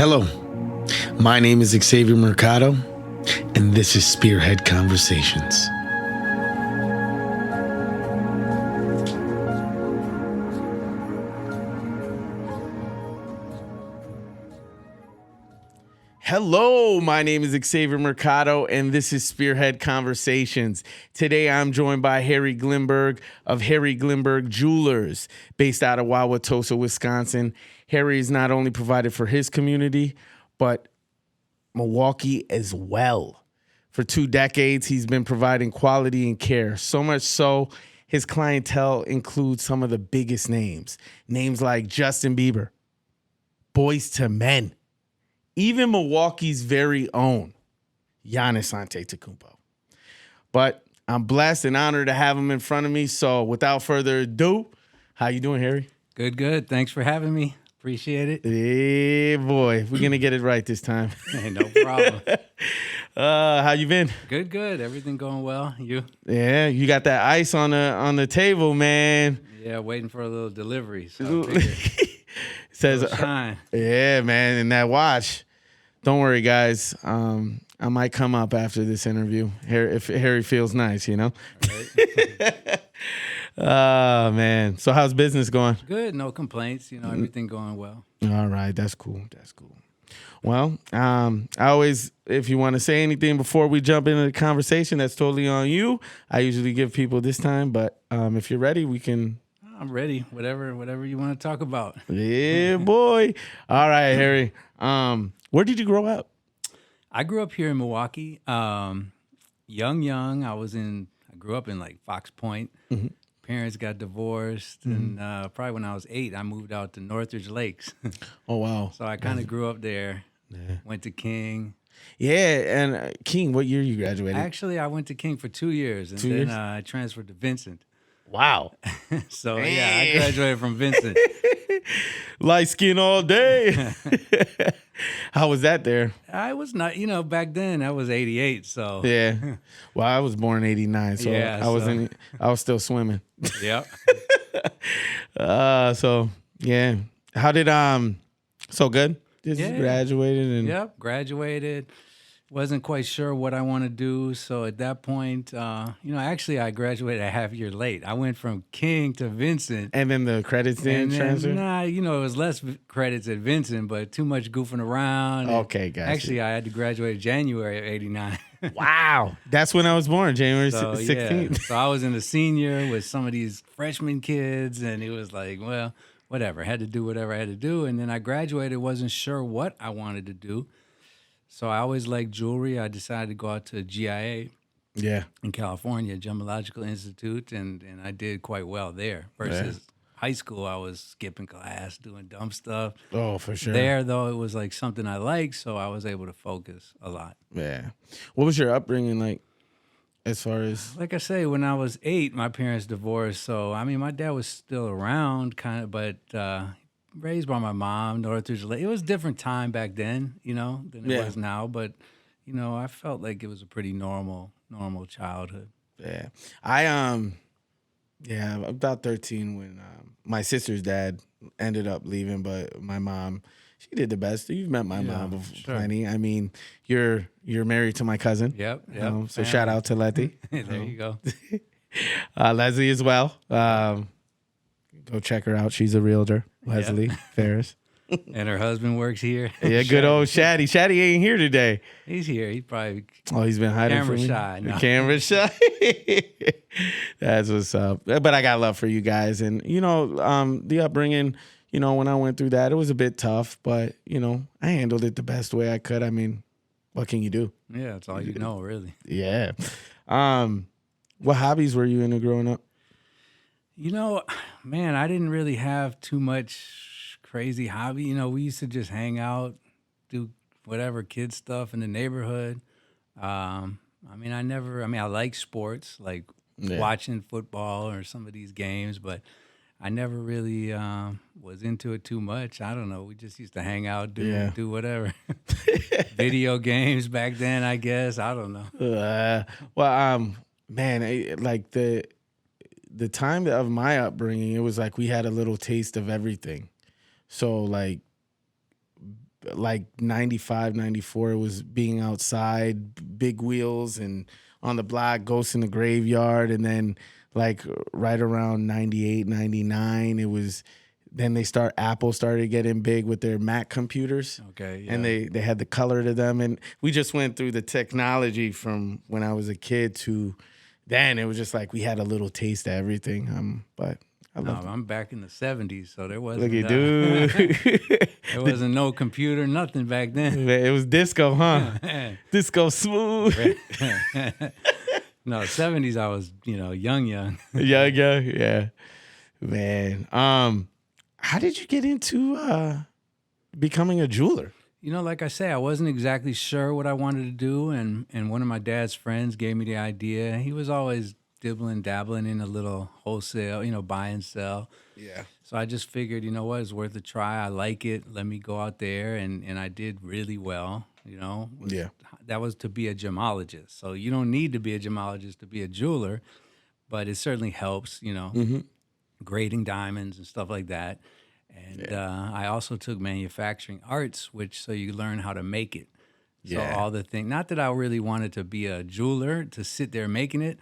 Hello, my name is Xavier Mercado, and this is SpearHead Conversations. Hello, my name is Xavier Mercado, and this is SpearHead Conversations. Today, I'm joined by Harry Glinberg of Harry Glinberg Jewelers, based out of Wauwatosa, Wisconsin. Harry is not only provided for his community, but Milwaukee as well. For 2 decades, he's been providing quality and care. So much so, his clientele includes some of the biggest names. Names like Justin Bieber, Boyz II Men, even Milwaukee's very own Giannis Antetokounmpo. But I'm blessed and honored to have him in front of me. So without further ado, how you doing, Harry? Good. Thanks for having me. Appreciate it. Yeah, boy. We're going to get it right this time. Hey, no problem. How you been? Good. Everything going well. You? Yeah, you got that ice on the table, man. Yeah, waiting for a little delivery. So Says, shine. Yeah, man, and that watch. Don't worry, guys. I might come up after this interview. If Harry feels nice, you know. Right. Oh man. So how's business going? Good. No complaints. Everything going well. All right, that's cool. Well, I always, if you want to say anything before we jump into the conversation, that's totally on you. I usually give people this time, but if you're ready, we can. I'm ready. Whatever you want to talk about. Yeah, boy. All right, Harry. Where did you grow up? I grew up here in Milwaukee. Young. I grew up in like Fox Point. Mm-hmm. Parents got divorced, and probably when I was 8, I moved out to Northridge Lakes. Oh, wow. So I kind of grew up there. Yeah. Went to King. Yeah, and King, what year you graduated? Actually, I went to King for 2 years, and 2 then years? I transferred to Vincent. Wow. So, yeah, I graduated from Vincent. Light skin all day. How was that there? I was not, back then, I was 88, so. Yeah. Well, I was born in 89, so Yeah, I was still swimming. Yep. So yeah. How did so good? Just graduated and Yep, graduated. Wasn't quite sure what I want to do, so at that point, actually I graduated a half year late. I went from King to Vincent. and then the credits didn't transfer? Nah, it was less credits at Vincent, but too much goofing around. Okay, gotcha. Actually, I had to graduate January of 89. Wow. That's when I was born, January 16th. Yeah. So I was in the senior with some of these freshman kids, and it was like, well, whatever. I had to do whatever I had to do. And then I graduated, wasn't sure what I wanted to do. So I always liked jewelry. I decided to go out to GIA Yeah. in California, Gemological Institute, and I did quite well there. Versus high school, I was skipping class, doing dumb stuff. Oh, for sure. There, though, it was like something I liked, so I was able to focus a lot. Yeah. What was your upbringing like as far as? Like I say, when I was 8, my parents divorced. So, my dad was still around, kind of, but raised by my mom, Northridge Lake. It was a different time back then, than it was now. But, I felt like it was a pretty normal childhood. Yeah. About 13 when my sister's dad ended up leaving, but my mom, she did the best. You've met my mom before, plenty. I mean, you're married to my cousin. Yep. So shout out to Letty. There you go. Leslie as well. Go check her out. She's a realtor. Leslie Ferris. And her husband works here. Yeah, good old Shaddy. Shaddy ain't here today. He's here. He probably he's been hiding camera from me. shy. No. Camera shy. That's what's up. But I got love for you guys, and the upbringing. When I went through that, it was a bit tough, but I handled it the best way I could. I mean, what can you do? Yeah, that's all you know, really. Yeah. What hobbies were you into growing up? Man, I didn't really have too much crazy hobby. We used to just hang out, do whatever kid stuff in the neighborhood. I like sports, like watching football or some of these games, but I never really was into it too much. I don't know. We just used to hang out, do whatever. Video games back then, I guess. I don't know. Man, like the time of my upbringing, it was like we had a little taste of everything. So like like 95, 94, it was being outside, big wheels, and on the block, Ghost in the Graveyard. And then like right around 98, 99, it was, then Apple started getting big with their Mac computers. Okay, yeah. And they had the color to them. And we just went through the technology from when I was a kid to then. It was just like we had a little taste of everything. But I love I'm back in the 70s, so there wasn't. Look at dude. There wasn't no computer, nothing back then. It was disco, huh? Disco smooth. No, 70s I was, young. Yeah. Man. How did you get into becoming a jeweler? Like I say, I wasn't exactly sure what I wanted to do, and one of my dad's friends gave me the idea. He was always dabbling in a little wholesale, buy and sell. Yeah. So I just figured, what, it's worth a try. I like it. Let me go out there, and I did really well. Yeah. That was to be a gemologist. So you don't need to be a gemologist to be a jeweler, but it certainly helps, grading diamonds and stuff like that. And I also took manufacturing arts, so you learn how to make it. So all the things, not that I really wanted to be a jeweler to sit there making it,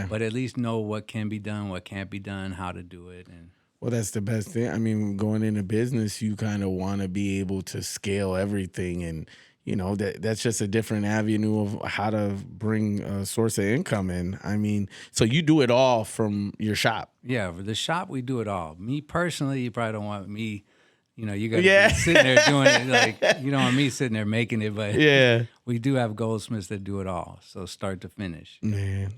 but at least know what can be done, what can't be done, how to do it. And well, that's the best thing. I mean, going into business, you kind of want to be able to scale everything, and that's just a different avenue of how to bring a source of income in. I mean, so you do it all from your shop. Yeah, for the shop, we do it all. Me personally, you probably don't want me. You got to be sitting there doing it. Like, you don't want me sitting there making it, but we do have goldsmiths that do it all. So start to finish. Man.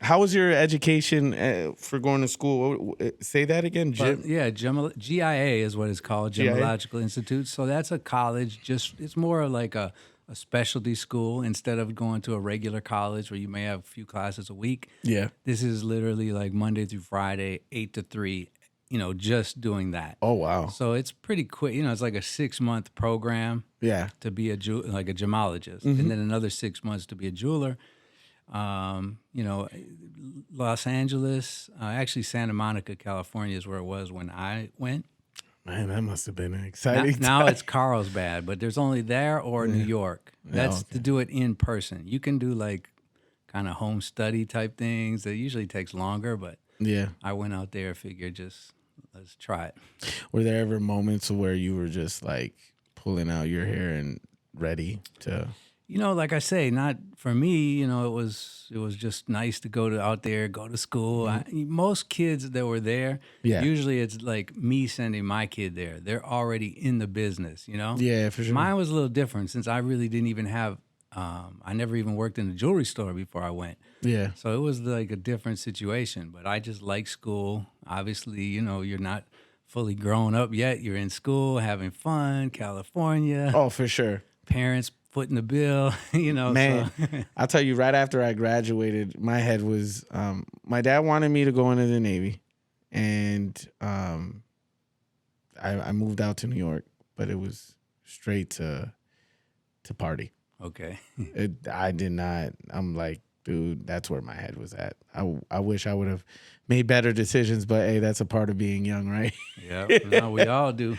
How was your education for going to school? Say that again. GIA is what it's called, Gemological Institute. So that's a college. It's more like a specialty school instead of going to a regular college where you may have a few classes a week. Yeah. This is literally like Monday through Friday, 8 to 3. Just doing that. Oh, wow. So it's pretty quick. It's like a 6-month program to be a gemologist, and then another 6 months to be a jeweler. Los Angeles, actually Santa Monica, California is where it was when I went. Man, that must have been an exciting now it's Carlsbad, but there's only there or New York. That's to do it in person. You can do like kind of home study type things. That usually takes longer, but I went out there, figured let's try it. Were there ever moments where you were just like pulling out your hair and ready to? Like I say, not for me. It was just nice to go to school. Most kids that were there, usually it's like me sending my kid there. They're already in the business, Yeah, for sure. Mine was a little different since I really didn't even have. I never even worked in a jewelry store before I went. Yeah. So it was like a different situation, but I just like school. Obviously, you're not fully grown up yet. You're in school, having fun, California. Oh, for sure. Parents footing the bill, Man, So. I'll tell you, right after I graduated, my head was, my dad wanted me to go into the Navy, and I moved out to New York, but it was straight to party. Okay. I did not. I'm like, dude, that's where my head was at. I wish I would have made better decisions, but hey, that's a part of being young, right? Yeah, no, we all do.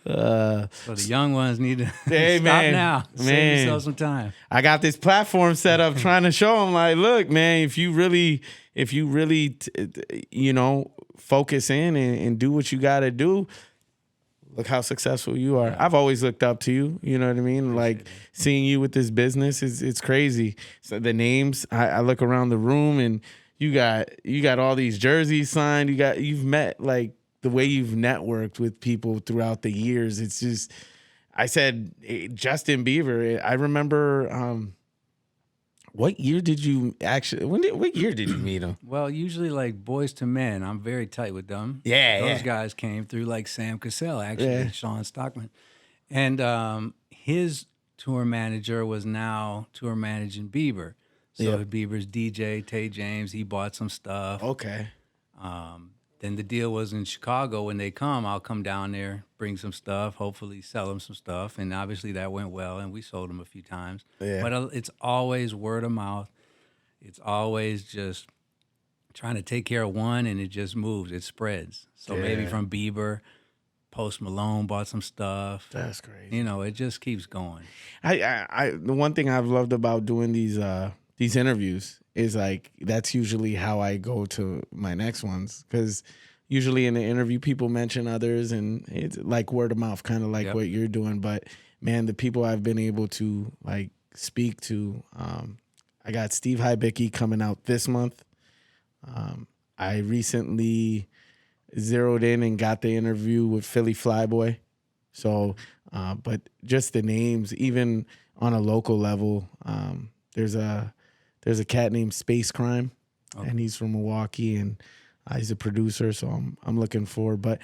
So the young ones need to stop now. Save yourself some time. I got this platform set up trying to show them, like, look, man, if you really, focus in and do what you got to do, look how successful you are. I've always looked up to you. You know what I mean? Like seeing you with this business it's crazy. So the names, I look around the room and you got all these jerseys signed. You've met, like, the way you've networked with people throughout the years. It's just, I said, Justin Bieber. I remember, what year did you what year did you meet him? Well, usually like Boys to Men, I'm very tight with them. Those guys came through, like Sam Cassell, actually, Shawn Stockman. And his tour manager was now tour managing Bieber. So Bieber's DJ, Tay James, he bought some stuff. Okay. Then the deal was in Chicago. When they come, I'll come down there, bring some stuff, hopefully sell them some stuff. And obviously that went well, and we sold them a few times. Yeah. But it's always word of mouth. It's always just trying to take care of one, and it just moves. It spreads. So maybe from Bieber, Post Malone bought some stuff. That's crazy. You know, it just keeps going. The one thing I've loved about doing these interviews is like that's usually how I go to my next ones, because usually in the interview people mention others and it's like word of mouth, kind of like what you're doing. But man, the people I've been able to like speak to, I got Steve Hibicki coming out this month. I recently zeroed in and got the interview with Philly Flyboy. So, but just the names, even on a local level, there's a cat named Space Crime, and he's from Milwaukee, and he's a producer. So I'm looking forward. But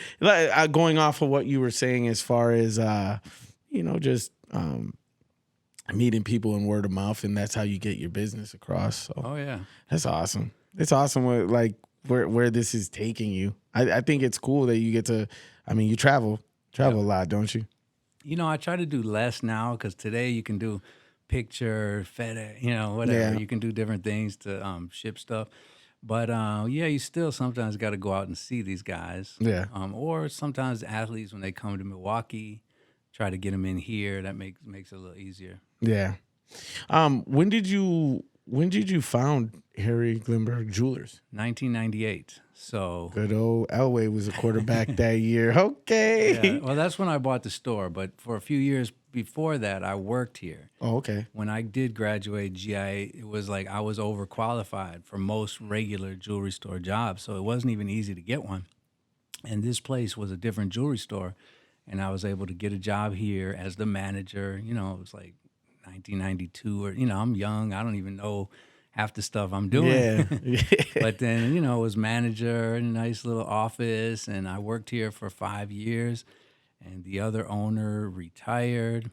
going off of what you were saying, as far as just meeting people in word of mouth, and that's how you get your business across. So that's awesome. It's awesome where this is taking you. I think it's cool that you get to. I mean, you travel a lot, don't you? You know, I try to do less now because today you can do picture, FedEx, whatever. Yeah. You can do different things to ship stuff. But you still sometimes got to go out and see these guys. Yeah. Or sometimes athletes, when they come to Milwaukee, try to get them in here. That makes it a little easier. Yeah. When did you found Harry Glinberg Jewelers? 1998. So good old Elway was a quarterback that year. Okay. Yeah, well, that's when I bought the store. But for a few years before that, I worked here. Oh, okay. When I did graduate GI, it was like I was overqualified for most regular jewelry store jobs. So it wasn't even easy to get one. And this place was a different jewelry store. And I was able to get a job here as the manager. You know, it was like 1992 or, I'm young. I don't even know half the stuff I'm doing. Yeah. But then, it was manager in a nice little office, and I worked here for 5 years, and the other owner retired.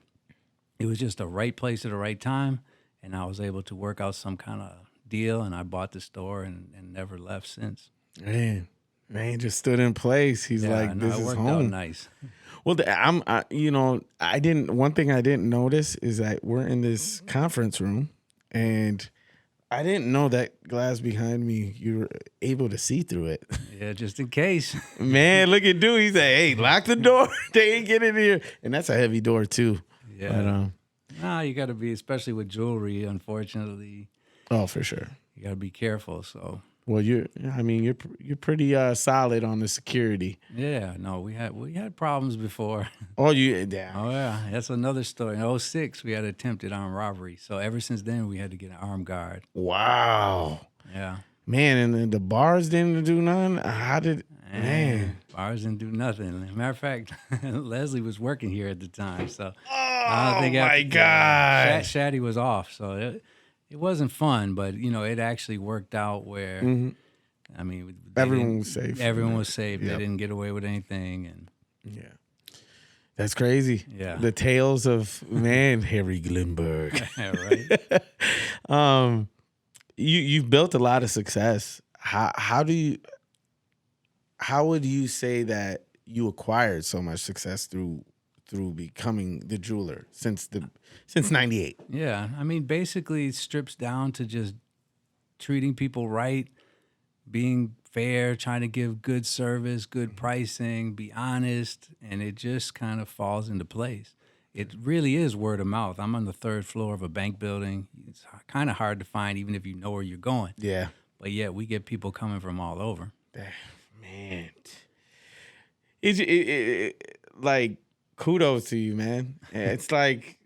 It was just the right place at the right time, and I was able to work out some kind of deal, and I bought the store and never left since. Man, just stood in place. He's like, this is home. Out nice. Well, one thing I didn't notice is that we're in this conference room, and I didn't know that glass behind me, you were able to see through it. Yeah, just in case. Man, look at dude. He said, hey, lock the door. They ain't get in here. And that's a heavy door, too. Yeah. But, you got to be, especially with jewelry, unfortunately. Oh, for sure. You got to be careful, so. Well, you're pretty solid on the security. Yeah, no, we had problems before. Oh, yeah. Oh, yeah, that's another story. In 2006, we had attempted armed robbery. So ever since then, we had to get an armed guard. Wow. Yeah. Man, and then the bars didn't do nothing? Man. Bars didn't do nothing. Matter of fact, Leslie was working here at the time. So I think my God. Shaddy was off, so it wasn't fun, but, it actually worked out where, I mean, everyone was safe. Everyone was safe. Yep. They didn't get away with anything. And yeah. That's crazy. Yeah. The tales of, Harry Glinberg. Right. You've built a lot of success. How would you say that you acquired so much success through becoming the jeweler since 98? Yeah, I mean, basically it strips down to just treating people right, being fair, trying to give good service, good pricing, be honest, and it just kind of falls into place. It really is word of mouth. I'm on the 3rd floor of a bank building. It's kind of hard to find even if you know where you're going. Yeah. But yeah, we get people coming from all over. Man. Is it like, kudos to you, man. It's like,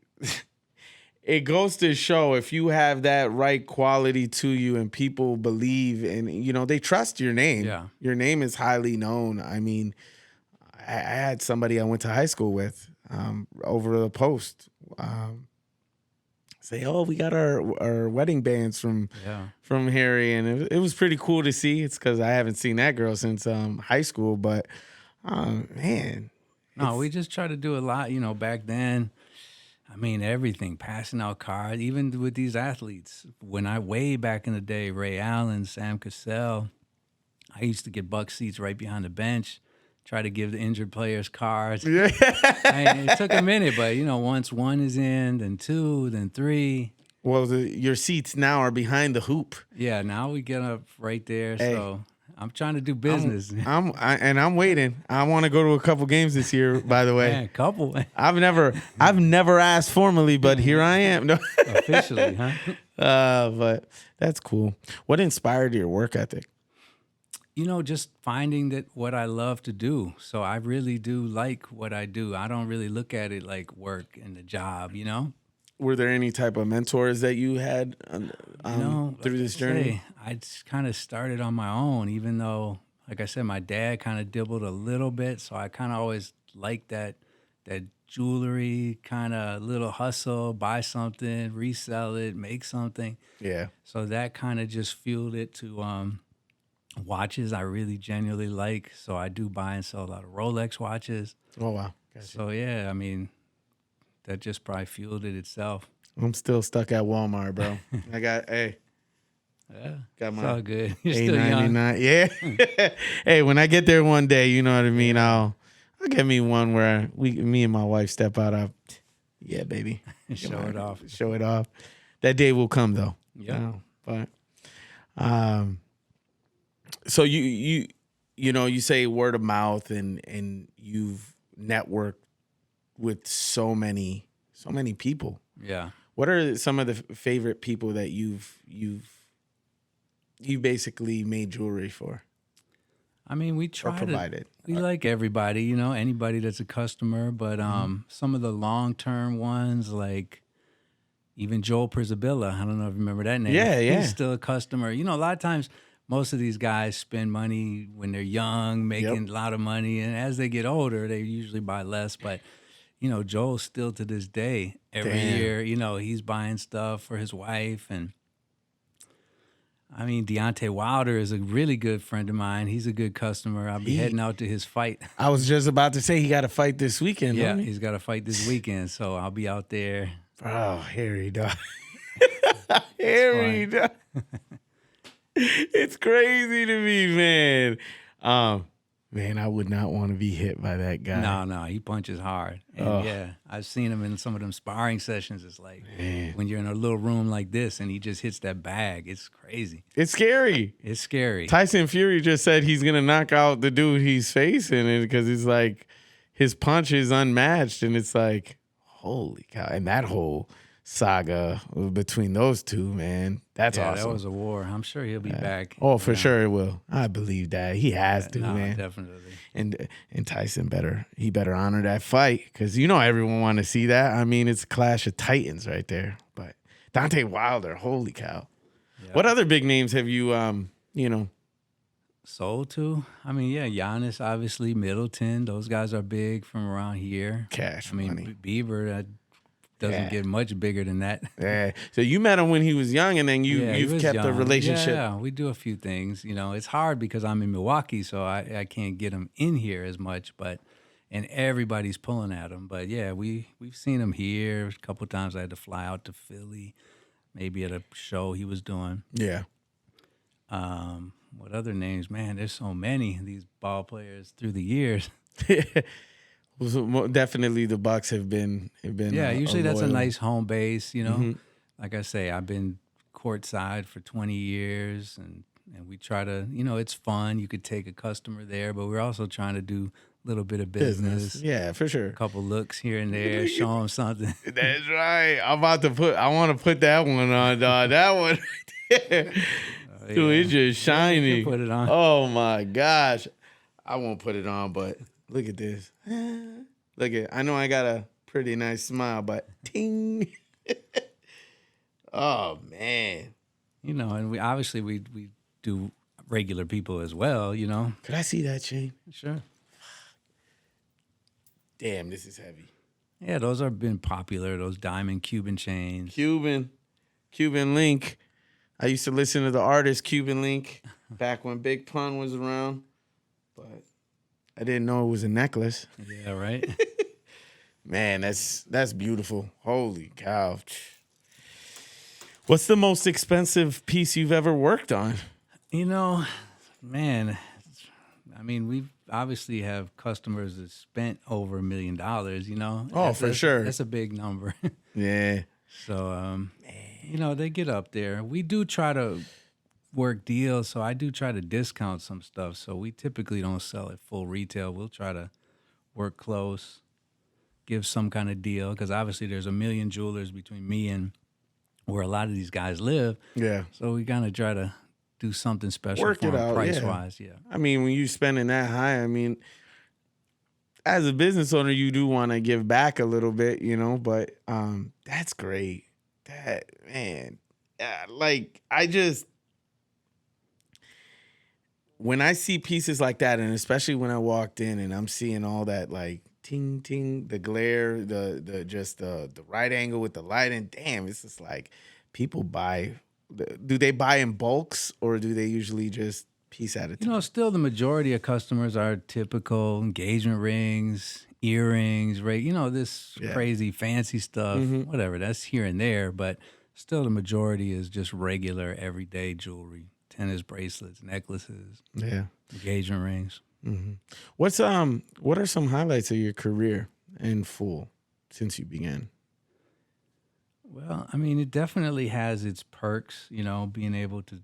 it goes to show if you have that right quality to you and people believe and, they trust your name. Yeah. Your name is highly known. I mean, I had somebody I went to high school with over the post say, oh, we got our wedding bands from Harry. And it was pretty cool to see. It's because I haven't seen that girl since high school. But, man. No, we just try to do a lot, back then. I mean, everything, passing out cards, even with these athletes. Way back in the day, Ray Allen, Sam Cassell, I used to get buck seats right behind the bench, try to give the injured players cards. Yeah. It took a minute, but, once one is in, then 2, then 3. Well, your seats now are behind the hoop. Yeah, now we get up right there, Hey. so... I'm trying to do business. I'm waiting. I want to go to a couple games this year. By the way, Man, a couple I've never asked formally, but here I am. No. officially, huh? But that's cool. What inspired your work ethic? Just finding that what I love to do. So I really do like what I do. I don't really look at it like work and a job, Were there any type of mentors that you had through this journey? I just kind of started on my own, even though, like I said, my dad kind of dibbled a little bit. So I kind of always liked that jewelry kind of little hustle, buy something, resell it, make something. Yeah. So that kind of just fueled it to watches I really genuinely like. So I do buy and sell a lot of Rolex watches. Oh, wow. Gotcha. So, yeah, I mean, that just probably fueled it itself. I'm still stuck at Walmart, bro. I got It's my all good. You're still young. $8.99. Yeah. Hey, when I get there one day, you know what I mean. I'll get me one where me and my wife step out. Yeah, baby. Show it off. Show it off. That day will come though. Yeah. But so you say word of mouth and you've networked with so many people. Yeah. What are some of the favorite people that you basically made jewelry for? I mean, we try provided. We like everybody, anybody that's a customer, but some of the long-term ones, like even Joel Pizzabilla, I don't know if you remember that name. Yeah. He's still a customer. A lot of times most of these guys spend money when they're young, making a lot of money, and as they get older, they usually buy less, but Joel still to this day, every year, he's buying stuff for his wife. And I mean, Deontay Wilder is a really good friend of mine. He's a good customer. I'll be heading out to his fight. I was just about to say he got a fight this weekend. Yeah, he's got a fight this weekend. So I'll be out there. Oh, Harry, dog. Harry, dog. It's crazy to me, man. Man, I would not want to be hit by that guy. No, he punches hard. And yeah, I've seen him in some of them sparring sessions. It's like when you're in a little room like this and he just hits that bag, it's crazy. It's scary. It's scary. Tyson Fury just said he's going to knock out the dude he's facing because it's like his punch is unmatched. And it's like, holy cow. And that whole saga between those two, man, that's awesome. That was a war. I'm sure he'll be back. Oh, for sure it will. I believe that. He has to, man. Definitely. And Tyson better honor that fight because everyone want to see that. I mean, it's a clash of titans right there. But Deontay Wilder, holy cow. Yeah. What other big names have you sold to? I mean, Giannis, obviously, Middleton. Those guys are big from around here. Cash money. Bieber doesn't get much bigger than that. Yeah. So you met him when he was young, and then you've kept a relationship. Yeah, we do a few things. It's hard because I'm in Milwaukee, so I can't get him in here as much. And everybody's pulling at him. But yeah, we've seen him here a couple of times. I had to fly out to Philly, maybe at a show he was doing. Yeah. What other names? Man, there's so many these ball players through the years. Well, definitely the Bucks have been. Yeah, usually that's a nice home base. Like I say, I've been courtside for 20 years, and we try to. It's fun. You could take a customer there, but we're also trying to do a little bit of business. Yeah, for sure. A couple looks here and there, show them something. That's right. I want to put that one on, dog. That one. Dude, it's just shiny. You can put it on. Oh my gosh, I won't put it on, but. Look at this. Look at. I know I got a pretty nice smile, but ting. Oh man. And we obviously we do regular people as well. Could I see that chain? Sure. Damn, this is heavy. Yeah, those have been popular. Those diamond Cuban chains. Cuban Link. I used to listen to the artist Cuban Link back when Big Pun was around, but. I didn't know it was a necklace. Yeah, right? Man, that's beautiful. Holy cow. What's the most expensive piece you've ever worked on? Man, I mean, we obviously have customers that spent over $1 million, Oh, for sure. That's a big number. Yeah. So, they get up there. We work deals, so I do try to discount some stuff. So we typically don't sell at full retail. We'll try to work close, give some kind of deal, because obviously there's a million jewelers between me and where a lot of these guys live. Yeah. So we kind of try to do something special Work for it them out, price-wise. Yeah. I mean, when you're spending that high, I mean, as a business owner, you do want to give back a little bit, you know, but that's great. That, man, like, when I see pieces like that, and especially when I walked in and I'm seeing all that, like, ting, ting, the glare, the right angle with the light, and damn, it's just like people buy. Do they buy in bulks, or do they usually just piece at a time? You know, still the majority of customers are typical engagement rings, earrings, right? You know, this crazy fancy stuff, whatever. That's here and there, but still the majority is just regular, everyday jewelry, tennis bracelets, necklaces, engagement rings. Mm-hmm. What are some highlights of your career in full since you began? Well, I mean, it definitely has its perks, you know, being able to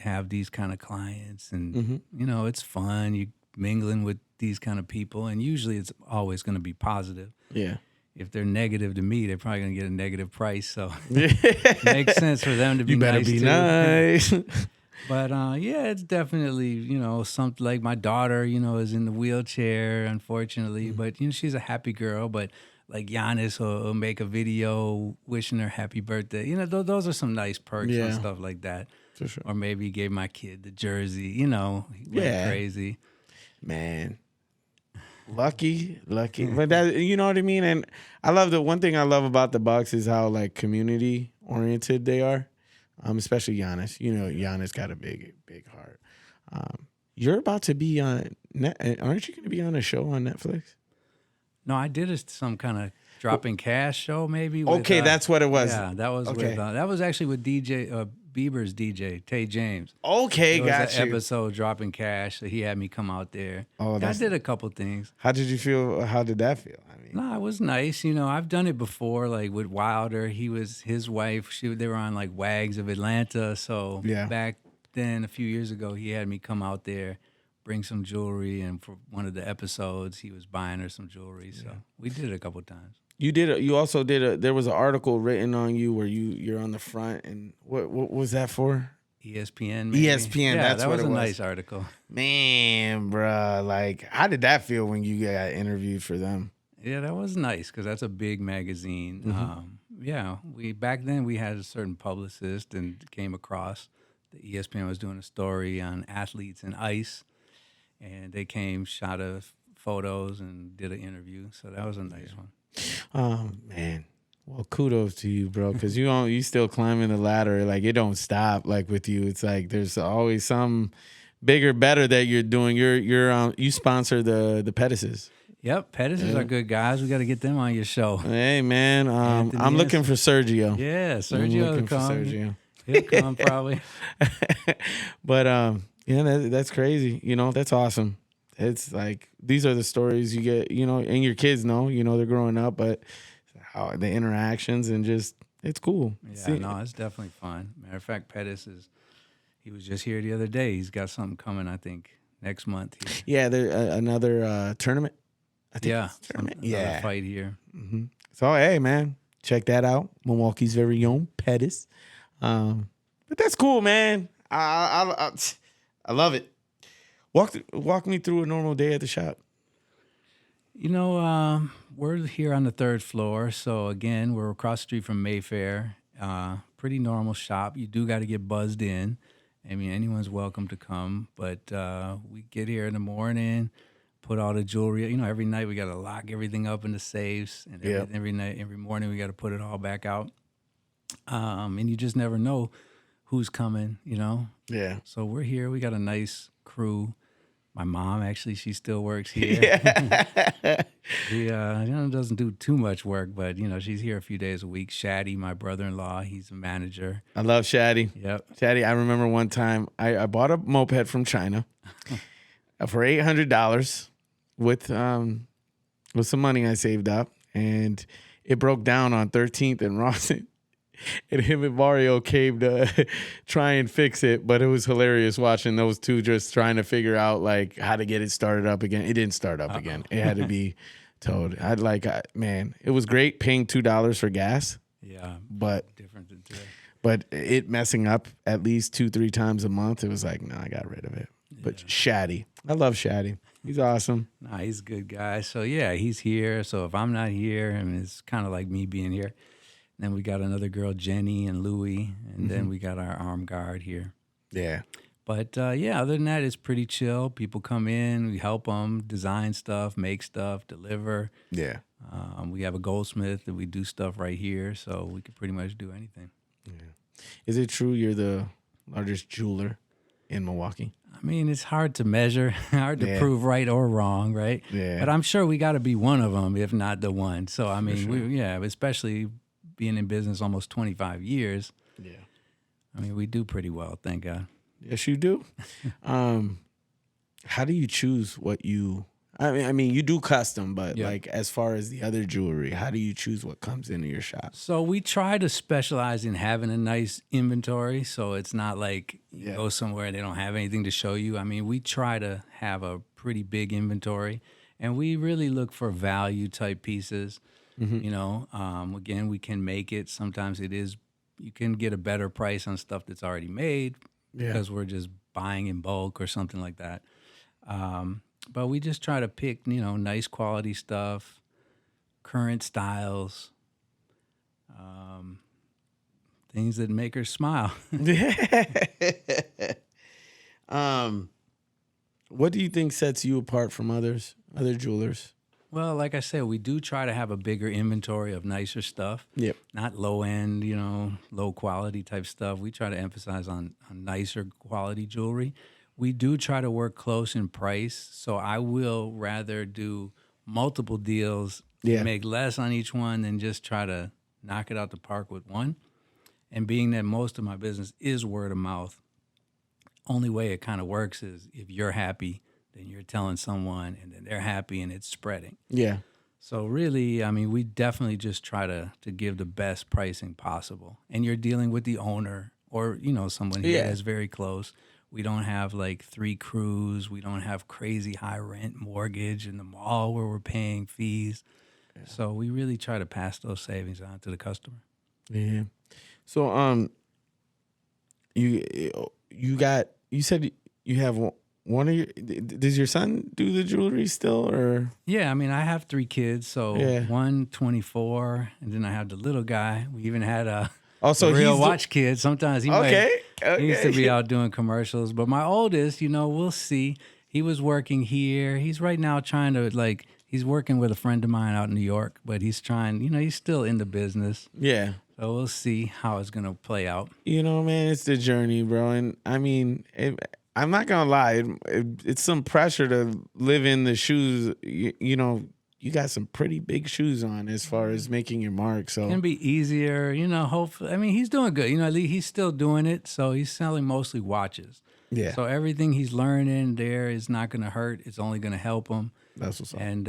have these kind of clients, and you know, it's fun. You mingling with these kind of people, and usually it's always going to be positive. Yeah. If they're negative to me, they're probably going to get a negative price. So it makes sense for them to be nice. You better be nice. But yeah, it's definitely, you know, something like my daughter, you know, is in the wheelchair, unfortunately, but you know, she's a happy girl. But like Giannis will make a video wishing her happy birthday. You know, those are some nice perks and stuff like that. For sure. Or maybe gave my kid the jersey, you know, he went crazy. Man. Lucky. But that, you know what I mean? And I love one thing I love about the Bucks is how, like, community oriented they are. Especially Giannis. You know, Giannis got a big heart. You're about to be on, aren't you going to be on a show on Netflix? No, I did some kind of dropping cash show, maybe. Okay, with, that's what it was. Yeah, that was with that was actually with Bieber's DJ, Tay James. Okay, it was got an you. Episode dropping cash. So he had me come out there. Oh, I did a couple things. How did you feel? How did that feel? I mean, no, it was nice. You know, I've done it before, like with Wilder. His wife. They were on like Wags of Atlanta. So back then, a few years ago, he had me come out there, bring some jewelry, and for one of the episodes, he was buying her some jewelry. So we did it a couple times. You also did there was an article written on you where you're on the front, and what was that for? ESPN. Maybe? ESPN. Yeah, that's that what was it was. A nice article. Man, bruh, like, how did that feel when you got interviewed for them? Yeah, that was nice because that's a big magazine. Back then we had a certain publicist and came across the ESPN was doing a story on athletes and ice, and they came, shot photos, and did an interview. So that was a nice one. Oh, man. Well, kudos to you, bro, because you still climbing the ladder. Like, it don't stop. Like, with you, it's like there's always some bigger, better that you're doing. You sponsor the Pettises. Yep, Pettises are good guys. We got to get them on your show. Hey, man, I'm looking for Sergio. Yeah, Sergio. I'm looking for Sergio. He'll come probably. But that's crazy. You know, that's awesome. It's like these are the stories you get, you know, and your kids know, you know, they're growing up, but how the interactions and just it's cool. Yeah, no, it's definitely fun. Matter of fact, he was just here the other day. He's got something coming, I think, next month. Yeah, there another tournament. I think tournament. Another fight here. Mm-hmm. So hey, man, check that out. Milwaukee's very own Pettis. But that's cool, man. I love it. Walk me through a normal day at the shop. You know, we're here on the 3rd floor. So, again, we're across the street from Mayfair. Pretty normal shop. You do got to get buzzed in. I mean, anyone's welcome to come. But we get here in the morning, put all the jewelry. You know, every night we got to lock everything up in the safes. And every morning we got to put it all back out. And you just never know who's coming, you know? Yeah. So we're here. We got a nice crew. My mom, actually, she still works here. She doesn't do too much work, but, you know, she's here a few days a week. Shaddy, my brother-in-law, he's a manager. I love Shaddy. Yep. Shaddy, I remember one time I bought a moped from China for $800 with some money I saved up, and it broke down on 13th and Rawson. and him and Mario came to try and fix it, but it was hilarious watching those two just trying to figure out like how to get it started up again. It didn't start up again. It had to be towed. Man, it was great paying $2 for gas. Yeah, but different than today. But it messing up at least 2-3 times a month, it was like, no, I got rid of it. Yeah. But Shaddy, I love Shaddy. He's awesome. Nah, he's a good guy. So yeah, he's here. So if I'm not here, I mean, it's kind of like me being here. And then we got another girl, Jenny and Louie, and then we got our armed guard here. Yeah. But yeah, other than that, it's pretty chill. People come in, we help them design stuff, make stuff, deliver. Yeah. We have a goldsmith and we do stuff right here, so we can pretty much do anything. Yeah. Is it true you're the largest jeweler in Milwaukee? I mean, it's hard to measure, hard to prove right or wrong, right? Yeah. But I'm sure we got to be one of them, if not the one. So, I mean, especially being in business almost 25 years. Yeah. I mean, we do pretty well, thank God. Yes, you do. How do you choose what you... I mean, you do custom, but like as far as the other jewelry, how do you choose what comes into your shop? So we try to specialize in having a nice inventory, so it's not like you go somewhere and they don't have anything to show you. I mean, we try to have a pretty big inventory, and we really look for value type pieces. You know, again, we can make it. Sometimes you can get a better price on stuff that's already made because we're just buying in bulk or something like that. But we just try to pick, nice quality stuff, current styles, things that make her smile. What do you think sets you apart from other jewelers? Well, like I said, we do try to have a bigger inventory of nicer stuff. Yep. Not low end, low quality type stuff. We try to emphasize on nicer quality jewelry. We do try to work close in price, so I will rather do multiple deals, make less on each one than just try to knock it out the park with one. And being that most of my business is word of mouth, only way it kind of works is if you're happy, then you're telling someone, and then they're happy, and it's spreading. Yeah. So really, I mean, we definitely just try to give the best pricing possible. And you're dealing with the owner or, someone here that's very close. We don't have like 3 crews. We don't have crazy high rent mortgage in the mall where we're paying fees. Yeah. So we really try to pass those savings on to the customer. Yeah. So you said you have one of your, does your son do the jewelry still or? Yeah, I mean, I have 3 kids. So one 24, and then I have the little guy. We even had a real watch kid. Sometimes he needs to be out doing commercials. But my oldest, we'll see. He was working here. He's right now trying to he's working with a friend of mine out in New York, but he's trying, he's still in the business. Yeah. So we'll see how it's going to play out. Man, it's the journey, bro. And I mean, I'm not going to lie. It's some pressure to live in the shoes, you got some pretty big shoes on as far as making your mark. So it can be easier, hopefully. I mean, he's doing good. He's still doing it. So he's selling mostly watches. Yeah. So everything he's learning there is not going to hurt. It's only going to help him. That's what's up. And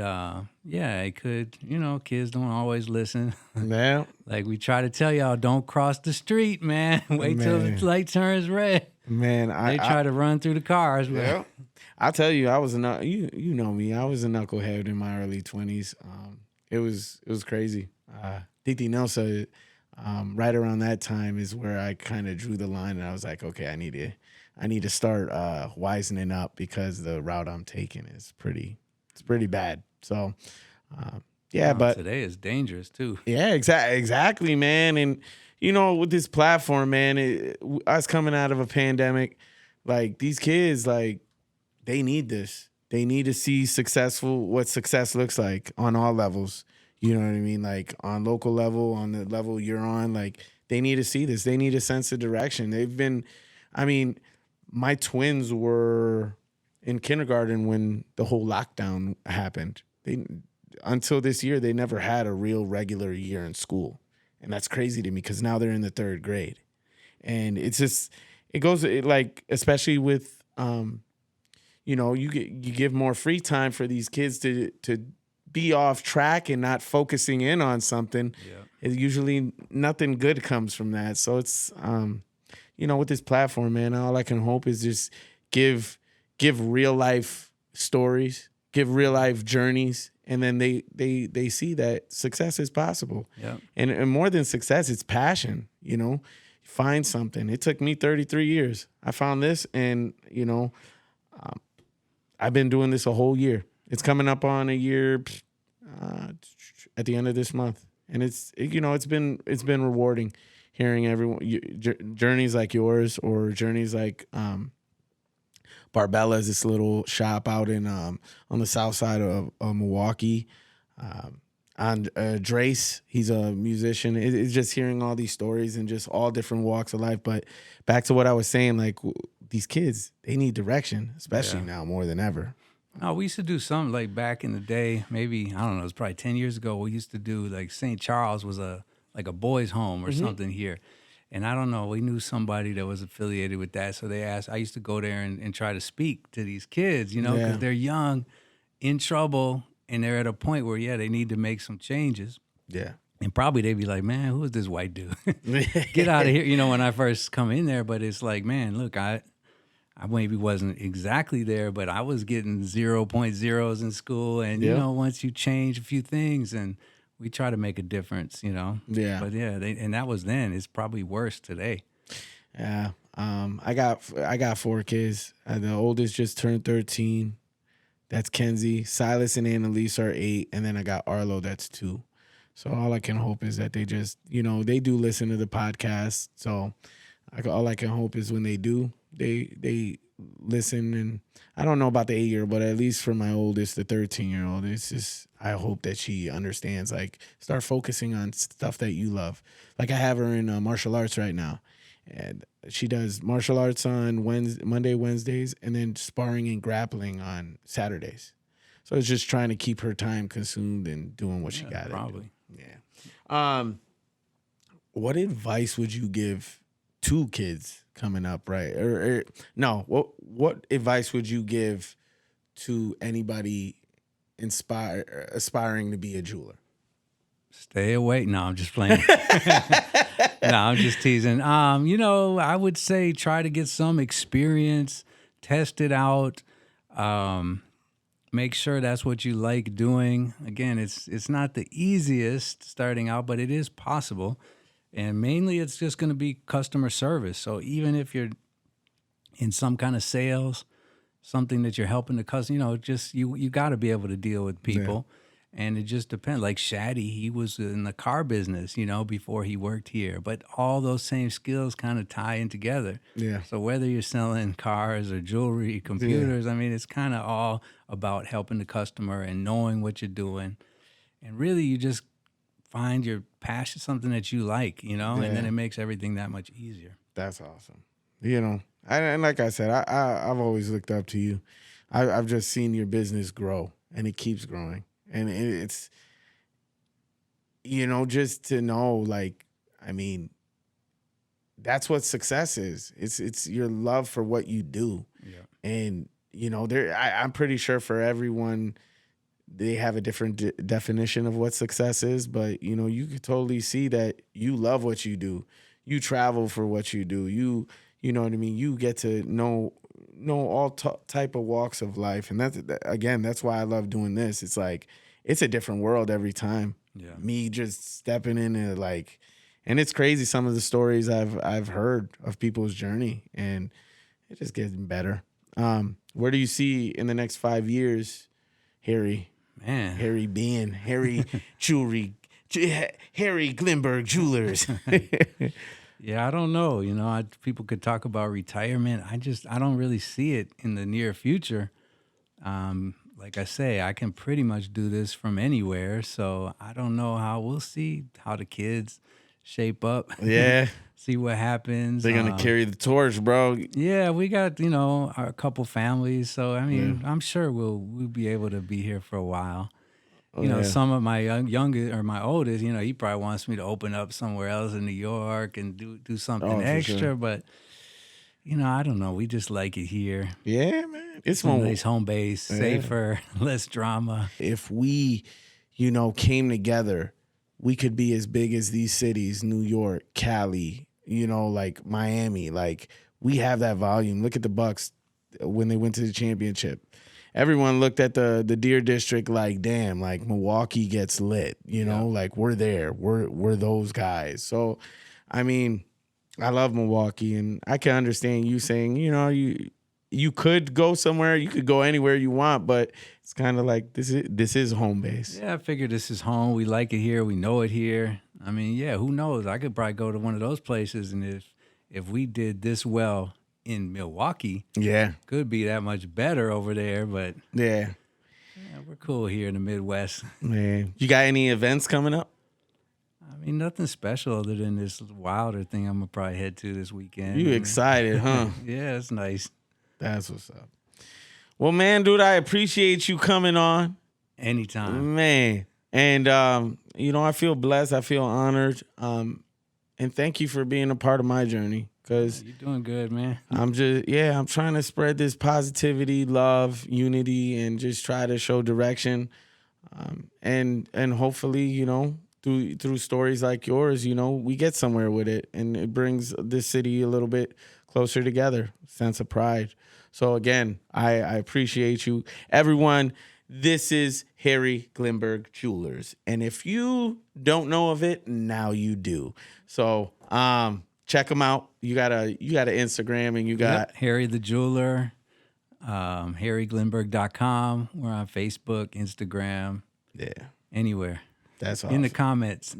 it could, kids don't always listen. Yeah. Like we try to tell y'all, don't cross the street, man. Wait till the light turns red. Man, they try to run through the cars. Yeah. I'll tell you, I was you know me. I was a knucklehead in my early 20s. It was crazy. Titi Nelsa, right around that time is where I kind of drew the line, and I was like, okay, I need to start wisening up because the route I'm taking is pretty bad. So, but today is dangerous too. Yeah, exactly, man. And with this platform, man, us coming out of a pandemic, like these kids, like they need this. They need to see what success looks like on all levels. You know what I mean? Like on local level, on the level you're on, like they need to see this. They need a sense of direction. My twins were in kindergarten when the whole lockdown happened. Until this year, they never had a real regular year in school. And that's crazy to me because now they're in the 3rd grade. And it's just, especially with, you give more free time for these kids to be off track and not focusing in on something. Yeah. usually nothing good comes from that. So it's with this platform, man, all I can hope is just give real life stories, give real life journeys, and then they see that success is possible. Yeah. And more than success, it's passion, Find something. It took me 33 years. I found this, and I've been doing this a whole year. It's coming up on a year at the end of this month, and it's been rewarding hearing everyone journeys like yours, or journeys like Barbella's, this little shop out in on the south side of Milwaukee. Drace, he's a musician. It's just hearing all these stories and just all different walks of life. But back to what I was saying, like these kids, they need direction, especially now more than ever. No, we used to do something like back in the day, maybe, I don't know, it was probably 10 years ago. We used to do like St. Charles was a boys' home or something here. And I don't know, we knew somebody that was affiliated with that. So they asked, I used to go there and try to speak to these kids, because they're young, in trouble, and they're at a point where, they need to make some changes. Yeah. And probably they'd be like, man, who is this white dude? Get out of here, when I first come in there. But it's like, man, look, I maybe wasn't exactly there, but I was getting 0.0s in school. And, once you change a few things, and we try to make a difference, Yeah. But, and that was then. It's probably worse today. Yeah. I got 4 kids. The oldest just turned 13. That's Kenzie. Silas and Annalise are 8. And then I got Arlo, that's 2. So all I can hope is that they just, they do listen to the podcast. So all I can hope is when they do, they listen. And I don't know about the 8-year-old, but at least for my oldest, the 13-year-old, it's just, I hope that she understands, like, start focusing on stuff that you love. Like I have her in martial arts right now. And she does martial arts on Monday, Wednesdays, and then sparring and grappling on Saturdays. So it's just trying to keep her time consumed and doing what she got to do. Probably. Yeah. What advice would you give to kids coming up, right? Or no, what advice would you give to anybody aspiring to be a jeweler? Stay away. No, I'm just playing. No, I'm just teasing. I would say try to get some experience, test it out, make sure that's what you like doing. Again, it's not the easiest starting out, but it is possible. And mainly it's just going to be customer service. So even if you're in some kind of sales, something that you're helping the customer, just you got to be able to deal with people. Yeah. And it just depends. Like Shaddy, he was in the car business, before he worked here. But all those same skills kind of tie in together. Yeah. So whether you're selling cars or jewelry, computers, it's kind of all about helping the customer and knowing what you're doing. And really, you just find your passion, something that you like, and then it makes everything that much easier. That's awesome. And like I said, I've always looked up to you. I've just seen your business grow, and it keeps growing. And it's, just to know, that's what success is. It's your love for what you do. Yeah. And, I'm pretty sure for everyone, they have a different definition of what success is. But, you could totally see that you love what you do. You travel for what you do. You know what I mean? You get to know all type of walks of life. And that's why I love doing this. It's like, it's a different world every time. Yeah. Me just stepping in and it's crazy some of the stories I've heard of people's journey, and it just gets better. Where do you see in the next 5 years, Harry? Man. Harry Jewelry, Harry Glinberg Jewelers. Yeah, I don't know. People could talk about retirement. I don't really see it in the near future. Like I say, I can pretty much do this from anywhere. So I don't know we'll see how the kids shape up. Yeah. See what happens. They're going to carry the torch, bro. Yeah, we got, a couple families. So, I'm sure we'll be able to be here for a while. Some of my youngest or my oldest, he probably wants me to open up somewhere else in New York and do something extra. Sure. But, I don't know. We just like it here. Yeah, man. It's a nice home base, safer, less drama. If we, came together we could be as big as these cities, New York, Cali, like Miami. Like, we have that volume. Look at the Bucks when they went to the championship. Everyone looked at the Deer District like, damn, like Milwaukee gets lit, like we're there. We're those guys. So, I mean, I love Milwaukee, and I can understand you saying, you could go somewhere, you could go anywhere you want, but it's kind of like this is home base. Yeah, I figure this is home. We like it here. We know it here. I mean, yeah, who knows? I could probably go to one of those places, and if we did this well in Milwaukee, could be that much better over there. But yeah, we're cool here in the Midwest. Man, you got any events coming up? I mean, nothing special other than this Wilder thing I'm gonna probably head to this weekend. You excited, huh? Yeah, it's nice. That's what's up. Well, man, dude, I appreciate you coming on. Anytime. Man. And, I feel blessed. I feel honored. And thank you for being a part of my journey. Because you're doing good, man. I'm trying to spread this positivity, love, unity, and just try to show direction. And hopefully, through stories like yours, we get somewhere with it. And it brings this city a little bit closer together, sense of pride. So again, I appreciate you. Everyone, this is Harry Glinberg Jewelers. And if you don't know of it, now you do. So check them out. You got an Instagram, and you got Harry the Jeweler, harryglinberg.com. We're on Facebook, Instagram. Yeah. Anywhere. That's awesome. In the comments.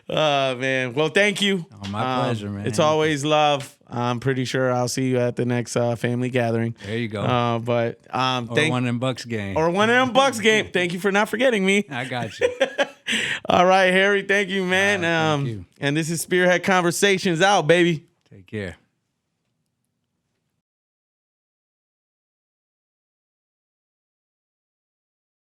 Oh, man. Well, thank you. Oh, my pleasure, man. It's always love. I'm pretty sure I'll see you at the next family gathering. There you go. Or one of them Bucks game. Or one of them Bucks game. Thank you for not forgetting me. I got you. All right, Harry. Thank you, man. Thank you. And this is SpearHead Conversations out, baby. Take care.